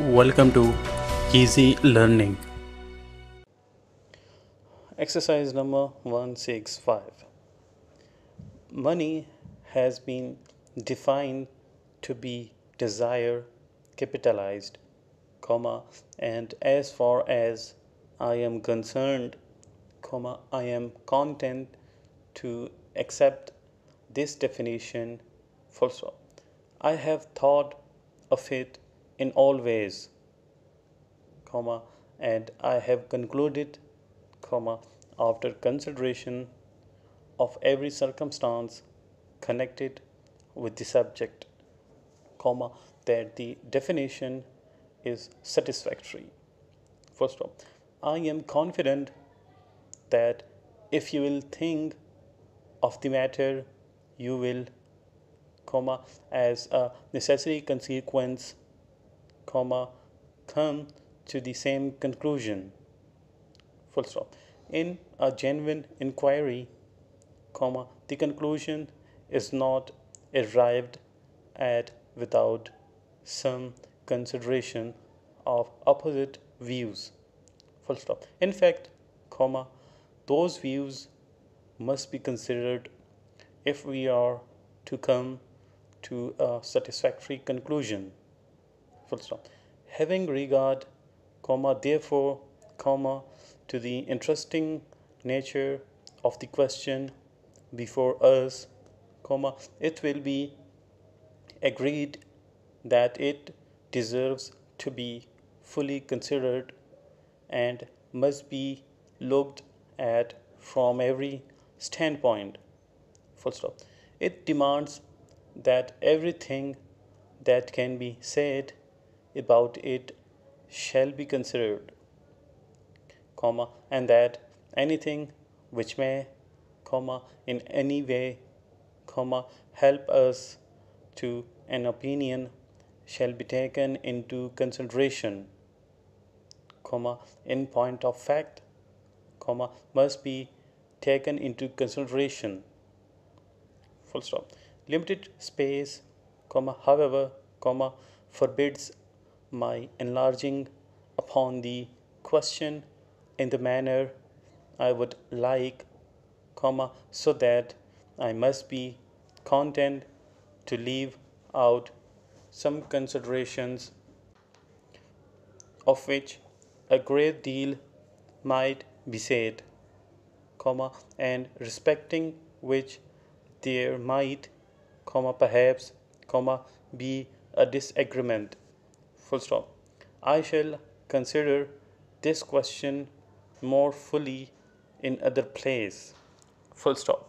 welcome to Easy Learning. Exercise number 165. Money has been defined to be desire capitalized, comma, and as far as I am concerned, comma, I am content to accept this definition, full stop. I have thought of it in all ways, comma, and I have concluded, comma, after consideration of every circumstance connected with the subject, comma, that the definition is satisfactory. First of all, I am confident that if you will think of the matter, you will, comma, as a necessary consequence, comma, come to the same conclusion. Full stop. In a genuine inquiry, comma, the conclusion is not arrived at without some consideration of opposite views. Full stop. In fact, comma, those views must be considered if we are to come to a satisfactory conclusion. Full stop. Having regard, comma, therefore, comma, to the interesting nature of the question before us, comma, it will be agreed that it deserves to be fully considered and must be looked at from every standpoint. Full stop. It demands that everything that can be said about it shall be considered, comma, and that anything which may, comma, in any way, comma, help us to an opinion shall be taken into consideration, comma, in point of fact, comma, must be taken into consideration. Full stop. Limited space, comma, however, comma, forbids my enlarging upon the question in the manner I would like, comma, so that I must be content to leave out some considerations of which a great deal might be said, comma, and respecting which there might, comma, perhaps, comma, be a disagreement. Full stop. I shall consider this question more fully in other place. Full stop.